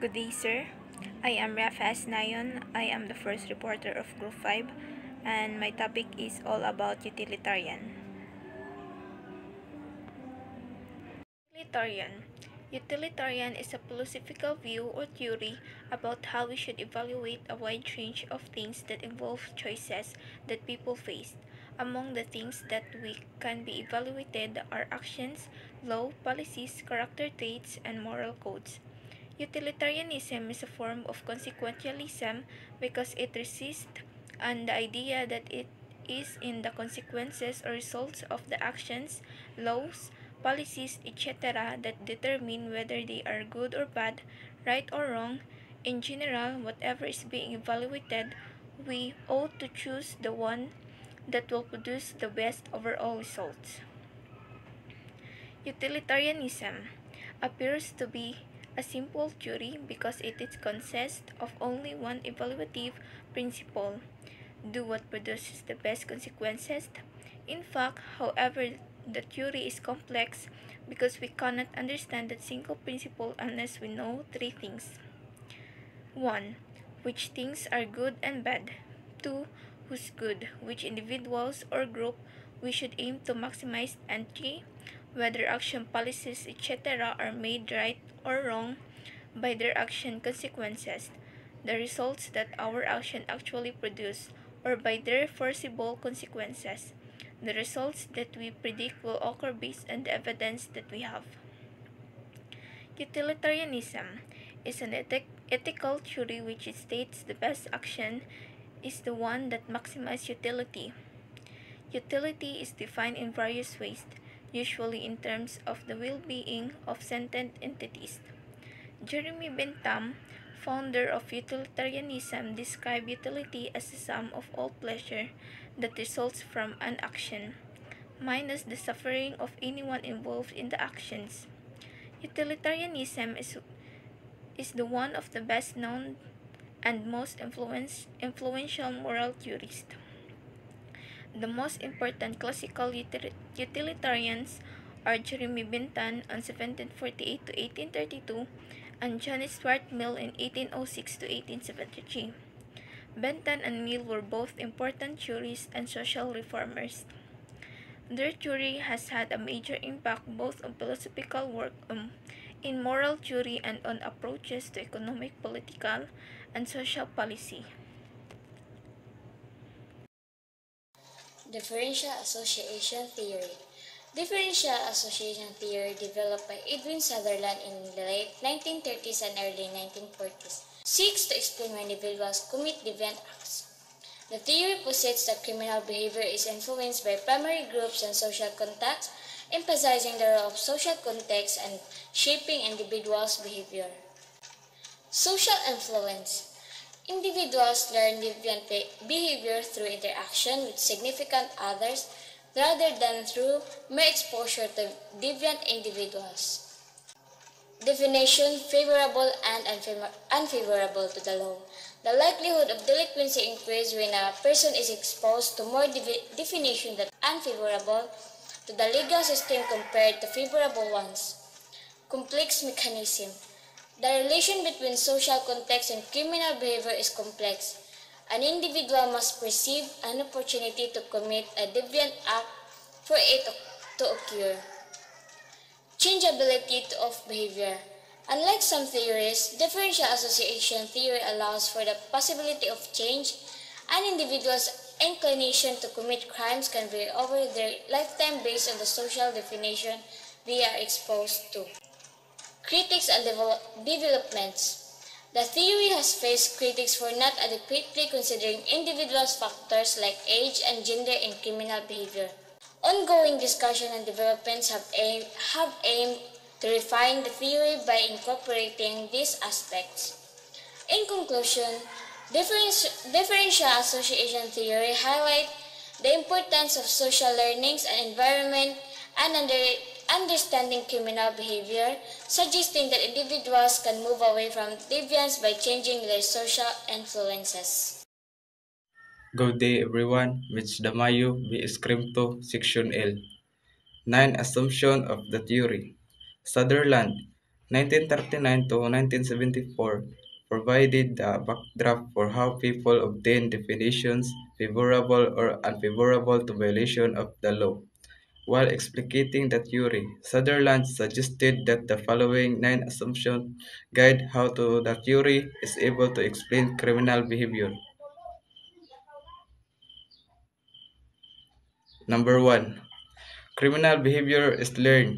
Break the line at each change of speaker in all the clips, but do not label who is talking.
Good day, sir. I am Rafas Nayon. I am the first reporter of Group 5, and my topic is all about utilitarian. Utilitarian. Utilitarian is a philosophical view or theory about how we should evaluate a wide range of things that involve choices that people face. Among the things that can be evaluated are actions, law, policies, character traits, and moral codes. Utilitarianism is a form of consequentialism because it resists on the idea that it is in the consequences or results of the actions, laws, policies, etc. that determine whether they are good or bad, right or wrong. In general, whatever is being evaluated, we ought to choose the one that will produce the best overall results. Utilitarianism appears to be a simple theory because consists of only one evaluative principle: do what produces the best consequences. In fact, however, the theory is complex because we cannot understand that single principle unless we know three things. 1. Which things are good and bad. 2. Who's good, which individuals or group we should aim to maximize. And 3. Whether action policies etc. are made right or wrong by their action consequences, the results that our action actually produce, or by their foreseeable consequences, the results that we predict will occur based on the evidence that we have. Utilitarianism is an ethical theory which states the best action is the one that maximizes utility. Utility is defined in various ways, usually in terms of the well-being of sentient entities. Jeremy Bentham, founder of utilitarianism, described utility as the sum of all pleasure that results from an action, minus the suffering of anyone involved in the actions. Utilitarianism is the one of the best known and most influential moral theorists. The most important classical utilitarians are Jeremy Bentham in 1748 to 1832 and John Stuart Mill in 1806 to 1873. Bentham and Mill were both important theorists and social reformers. Their theory has had a major impact both on philosophical work in moral theory and on approaches to economic, political, and social policy.
Differential association theory. Differential association theory developed by Edwin Sutherland in the late 1930s and early 1940s seeks to explain why individuals commit deviant acts. The theory posits that criminal behavior is influenced by primary groups and social contexts, emphasizing the role of social context and shaping individuals' behavior. Social influence. Individuals learn deviant behavior through interaction with significant others rather than through mere exposure to deviant individuals. Definition: favorable and unfavorable to the law. The likelihood of delinquency increases when a person is exposed to more definitions that are unfavorable to the legal system compared to favorable ones. Complex mechanism. The relation between social context and criminal behavior is complex. An individual must perceive an opportunity to commit a deviant act for it to occur. Changeability of behavior. Unlike some theories, differential association theory allows for the possibility of change. An individual's inclination to commit crimes can vary over their lifetime based on the social definition they are exposed to. Critics and developments. The theory has faced critics for not adequately considering individuals' factors like age and gender in criminal behavior. Ongoing discussion and developments have aimed to refine the theory by incorporating these aspects. In conclusion, differential association theory highlights the importance of social learnings and environment and understanding criminal behavior, suggesting that individuals can move away from deviance by changing their social influences.
Good day everyone, Mitch Damayo, B. Escrimto, Section L. 9. Assumption of the theory. Sutherland, 1939 to 1974 provided the backdrop for how people obtain definitions favorable or unfavorable to violation of the law. While explicating the theory, Sutherland suggested that the following 9 assumptions guide how the theory is able to explain criminal behavior. Number 1. Criminal behavior is learned.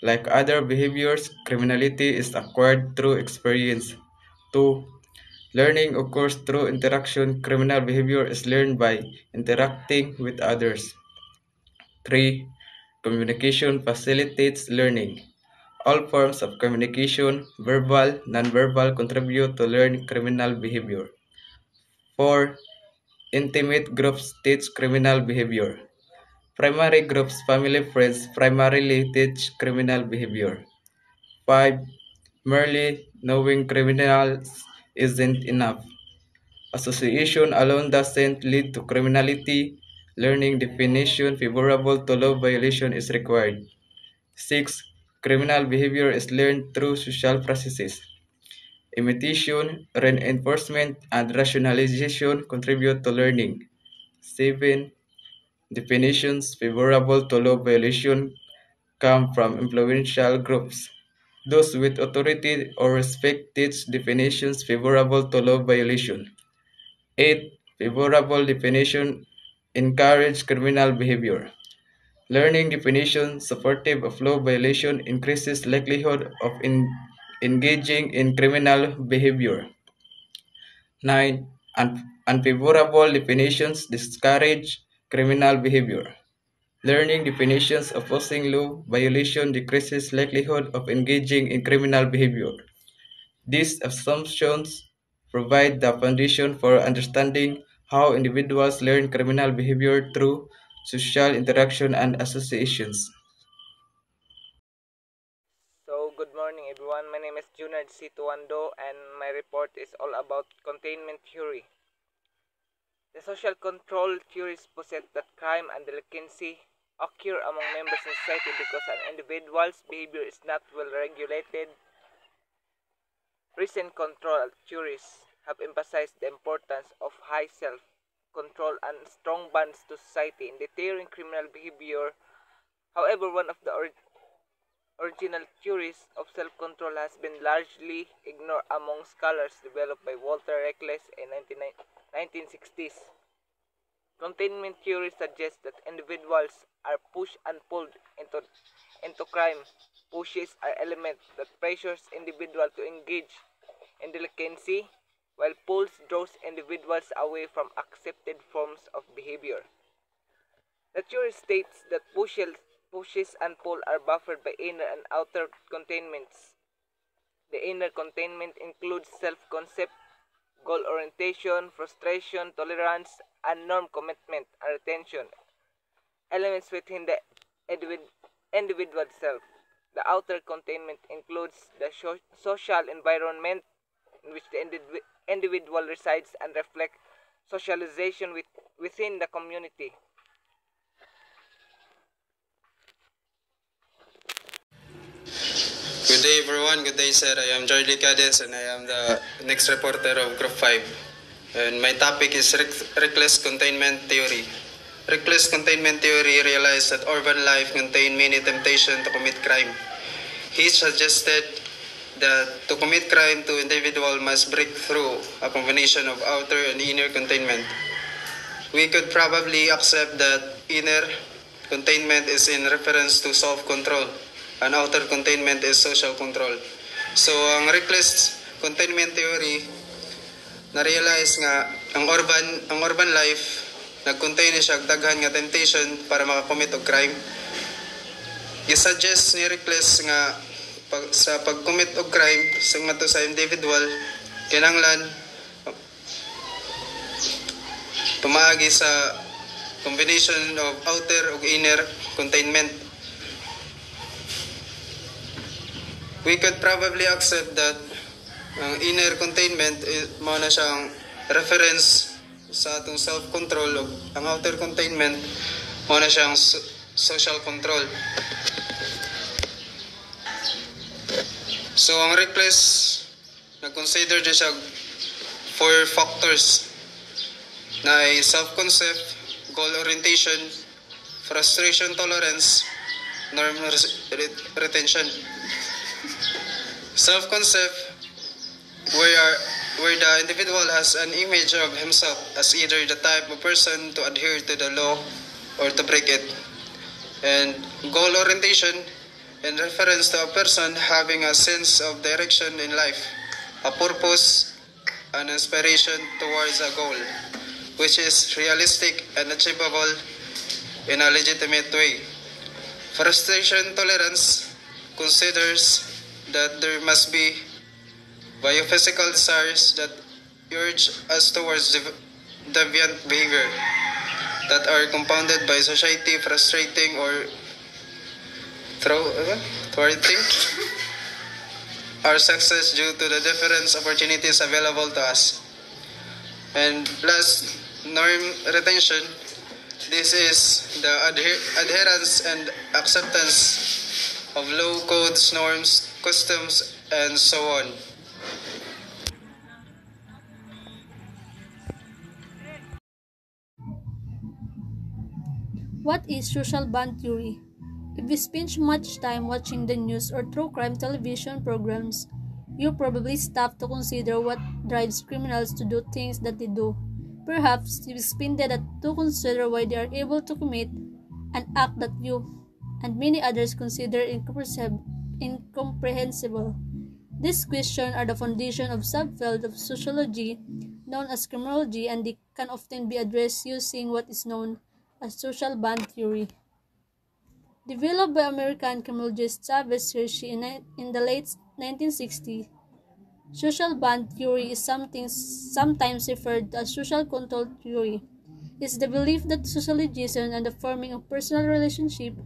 Like other behaviors, criminality is acquired through experience. 2. Learning occurs through interaction. Criminal behavior is learned by interacting with others. 3. Communication facilitates learning. All forms of communication, verbal, nonverbal, contribute to learn criminal behavior. 4. Intimate groups teach criminal behavior. Primary groups, family, friends, primarily teach criminal behavior. 5. Merely knowing criminals isn't enough. Association alone doesn't lead to criminality. Learning definition favorable to law violation is required. 6. Criminal behavior is learned through social processes. Imitation, reinforcement, and rationalization contribute to learning. 7. Definitions favorable to law violation come from influential groups. Those with authority or respect teach definitions favorable to law violation. 8. Favorable definition encourage criminal behavior. Learning definition supportive of law violation increases likelihood of engaging in criminal behavior. 9. Unfavorable definitions discourage criminal behavior. Learning definitions opposing law violation decreases likelihood of engaging in criminal behavior. These assumptions provide the foundation for understanding how individuals learn criminal behavior through social interaction and associations.
So, good morning everyone. My name is Junard C. Tuando and my report is all about containment theory. The social control theories posit that crime and delinquency occur among members of society because an individual's behavior is not well regulated. Recent control theories have emphasized the importance of high self-control and strong bonds to society in deterring criminal behavior. However, one of the original theories of self-control has been largely ignored among scholars developed by Walter Reckless in 1960s. Containment theory suggests that individuals are pushed and pulled into crime. Pushes are elements that pressures individuals to engage in delinquency, while pulls draws individuals away from accepted forms of behavior. The theory states that pushes and pull are buffered by inner and outer containments. The inner containment includes self-concept, goal orientation, frustration, tolerance, and norm commitment and retention, elements within the individual self. The outer containment includes the social environment in which the individual resides and reflects socialization within the community.
Good day everyone, good day sir. I am Jordi Cades and I am the next reporter of Group 5. And my topic is reckless containment theory. Reckless containment theory realized that urban life contains many temptations to commit crime. He suggested that to commit crime, the individual must break through a combination of outer and inner containment. We could probably accept that inner containment is in reference to self-control and outer containment is social control. So, ang reckless containment theory, na-realize nga ang urban life nag-contain siya daghan nga temptation para makakommit og crime. I-suggest ni Reckless nga sa pag-commit og crime sa individual kinahanglan tumaagi sa combination of outer ug inner containment. We could probably accept that ang inner containment mao na siyang reference sa atong self-control ug ang outer containment mao na siyang social control.
So ang request nag-consider dyan siya 4 factors na ay self-concept, goal orientation, frustration tolerance, norm retention. Self-concept, where the individual has an image of himself as either the type of person to adhere to the law or to break it. And goal orientation, in reference to a person having a sense of direction in life, a purpose, an inspiration towards a goal, which is realistic and achievable in a legitimate way. Frustration tolerance considers that there must be biophysical desires that urge us towards deviant behavior that are compounded by society frustrating or thwarting our success due to the different opportunities available to us. And last, norm retention. This is the adherence and acceptance of law, codes, norms, customs, and so on.
What is social bond theory? If you spend much time watching the news or true crime television programs, you probably stop to consider what drives criminals to do things that they do. Perhaps you spend that to consider why they are able to commit an act that you and many others consider incomprehensible. These questions are the foundation of subfield of sociology known as criminology, and they can often be addressed using what is known as social bond theory. Developed by American criminologist Chavez Hirschi in the late 1960s, social bond theory is sometimes referred to as social control theory. It's the belief that socialization and the forming of personal relationships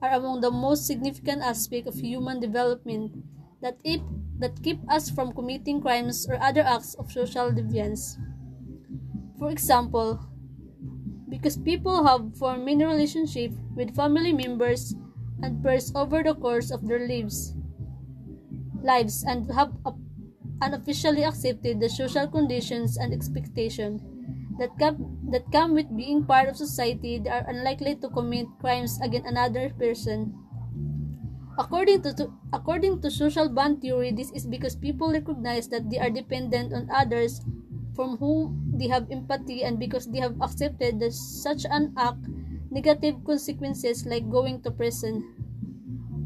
are among the most significant aspects of human development that keep us from committing crimes or other acts of social deviance. For example, because people have formed many relationships with family members and peers over the course of their lives and have unofficially accepted the social conditions and expectations that come with being part of society, they are unlikely to commit crimes against another person. According to social bond theory, this is because people recognize that they are dependent on others from whom they have empathy, and because they have accepted that such an act negative consequences like going to prison.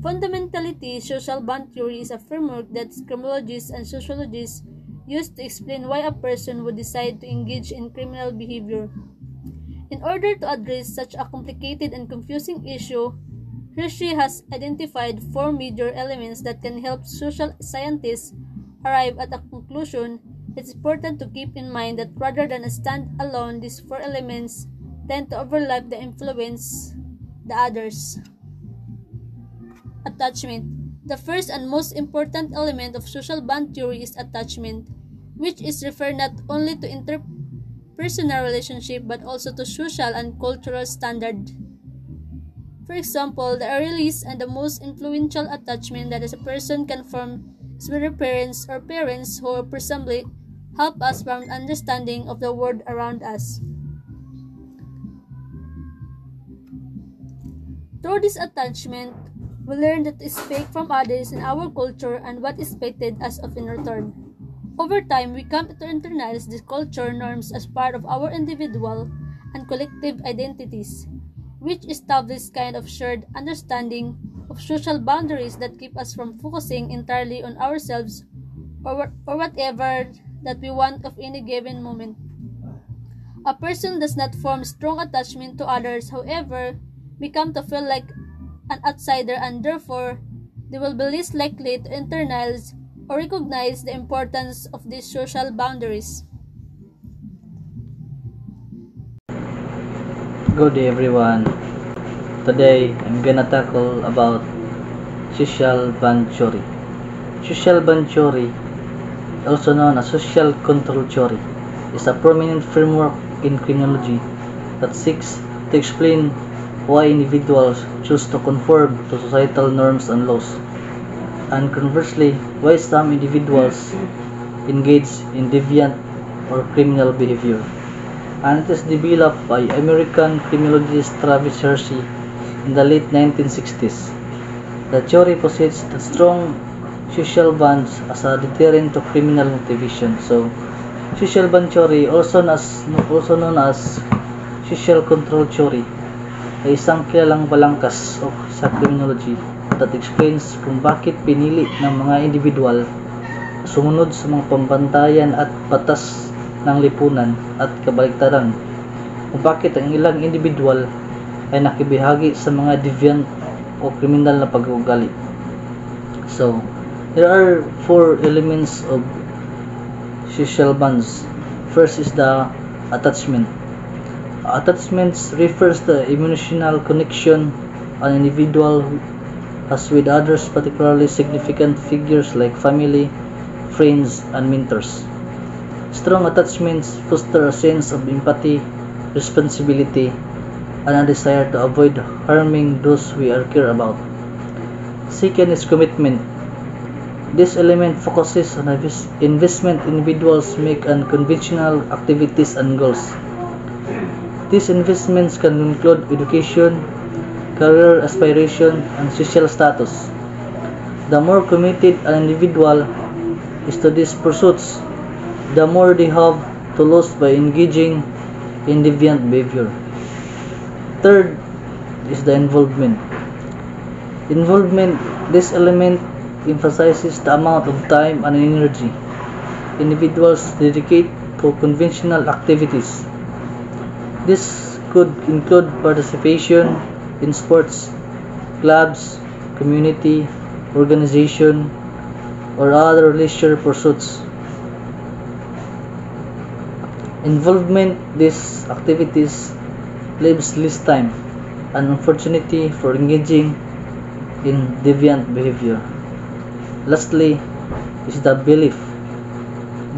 Fundamentally, social bond theory is a framework that criminologists and sociologists use to explain why a person would decide to engage in criminal behavior. In order to address such a complicated and confusing issue, Hirschi has identified 4 major elements that can help social scientists arrive at a conclusion. It's important to keep in mind that rather than stand alone, these 4 elements tend to overlap and influence the others. Attachment. The first and most important element of social bond theory is attachment, which is referred not only to interpersonal relationship but also to social and cultural standard. For example, the earliest and the most influential attachment that a person can form is with their parents or parents who presumably help us from understanding of the world around us. Through this attachment, we learn that to expect from others in our culture and what is expected as of in return. Over time, we come to internalize these culture norms as part of our individual and collective identities, which establish kind of shared understanding of social boundaries that keep us from focusing entirely on ourselves or whatever that we want of any given moment. A person does not form strong attachment to others, however, become to feel like an outsider, and therefore they will be less likely to internalize or recognize the importance of these social boundaries.
Good day everyone. Today I'm gonna tackle about social bond theory. Social bond theory, also known as social control theory, is a prominent framework in criminology that seeks to explain why individuals choose to conform to societal norms and laws. and conversely, why some individuals engage in deviant or criminal behavior. And it is developed by American criminologist Travis Hershey in the late 1960s. The theory posits that strong social bonds as a deterrent to criminal motivation. So, social bond theory, also known as social control theory, ay isang kilalang balangkas sa criminology that explains kung bakit pinili ng mga individual sumunod sa mga pambantayan at batas ng lipunan at kabaligtaran, kung bakit ang ilang individual ay nakibahagi sa mga deviant o kriminal na pag-uugali. So, there are 4 elements of social bonds. First is the attachment. Attachments refers to the emotional connection an individual has with others, particularly significant figures like family, friends, and mentors. Strong attachments foster a sense of empathy, responsibility, and a desire to avoid harming those we care about. Second is commitment. This element focuses on investment individuals make on conventional activities and goals. These investments can include education, career aspiration, and social status. The more committed an individual is to these pursuits, the more they have to lose by engaging in deviant behavior. Third is the involvement. Involvement, this element emphasizes the amount of time and energy individuals dedicate to conventional activities. This could include participation in sports, clubs, community, organization, or other leisure pursuits. Involvement in these activities leaves less time and opportunity for engaging in deviant behavior. Lastly is the belief.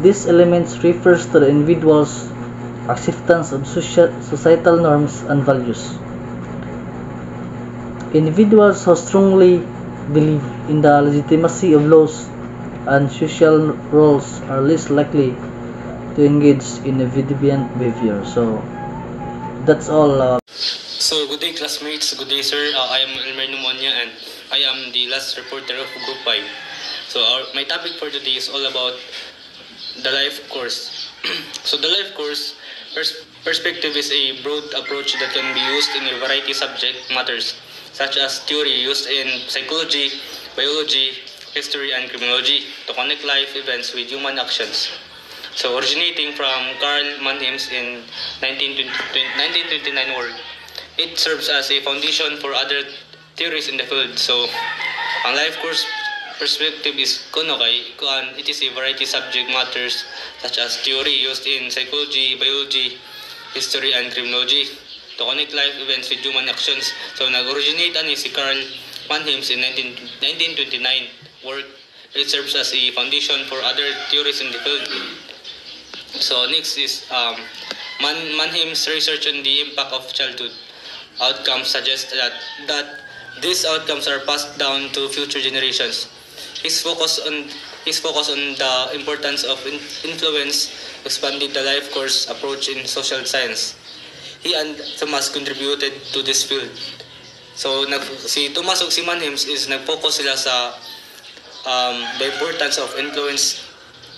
These elements refers to the individual's acceptance of societal norms and values. Individuals who strongly believe in the legitimacy of laws and social roles are less likely to engage in a deviant behavior. So that's all.
So good day classmates, good day sir. I am Elmer Numonia and I am the last reporter of Group 5. So my topic for today is all about the life course. So the life course perspective is a broad approach that can be used in a variety of subject matters such as theory used in psychology, biology, history, and criminology to connect life events with human actions. So originating from Carl Mannheim's in 1929 work, it serves as a foundation for other theories in the field. So ang life course perspective is it is a variety subject matters such as theory used in psychology, biology, history, and criminology to connect life events with human actions. So nag-originate si Carl Mannheim's in 1929 work. It serves as a foundation for other theories in the field. So next is Mannheim's research on the impact of childhood outcomes suggests that these outcomes are passed down to future generations. His focus on the importance of influence expanded the life course approach in social science. He and Thomas contributed to this field. So si Thomas ug si Mannheim is nag-focus sila sa the importance of influence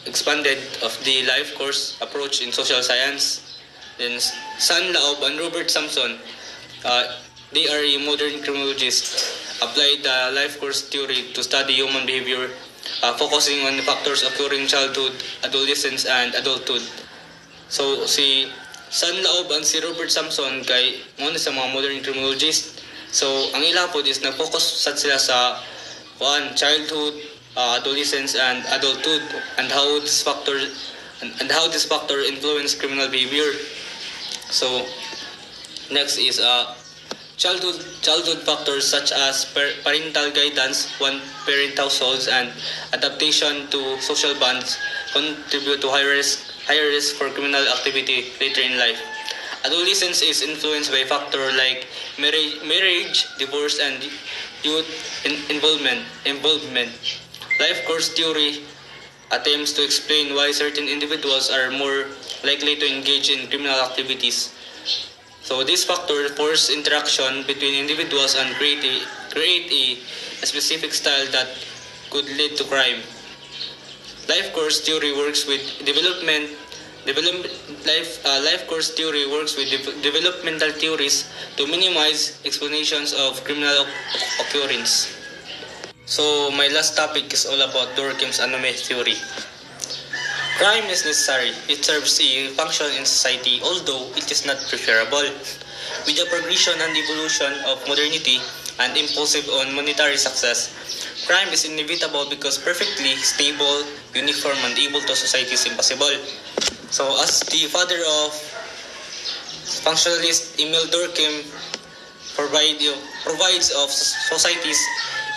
expanded of the life course approach in social science. Then San Laob and Robert Sampson, they are a modern criminologists, applied the life course theory to study human behavior, focusing on the factors occurring childhood, adolescence, and adulthood. So si San Laob and si Robert Sampson kay muna sa mga modern criminologists. So ang ilang po is nag-focus sila sa childhood, adolescence, and adulthood, and how this factor influence criminal behavior. So next is childhood factors such as parental guidance, one-parent households, and adaptation to social bonds contribute to higher risk for criminal activity later in life. Adolescence is influenced by factors like marriage, divorce, and youth involvement. Life course theory attempts to explain why certain individuals are more likely to engage in criminal activities. So this factor force interaction between individuals and create a specific style that could lead to crime. Life course theory works with life course theory works with developmental theories to minimize explanations of criminal occurrence. So my last topic is all about Durkheim's anomaly theory. Crime is necessary. It serves a function in society, although it is not preferable. With the progression and evolution of modernity and impulsive on monetary success, crime is inevitable because perfectly stable, uniform, and able to society is impossible. So as the father of functionalist Emile Durkheim provides of society's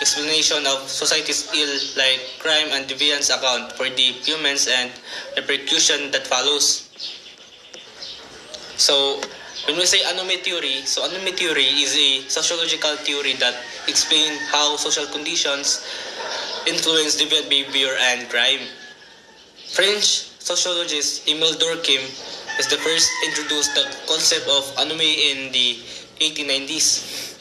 explanation of society's ill like crime and deviance account for the humans and repercussion that follows. So when we say anomaly theory, so anomaly theory is a sociological theory that explains how social conditions influence deviant behavior and crime. French sociologist Emile Durkheim is the first introduced the concept of anomaly in the 1890s.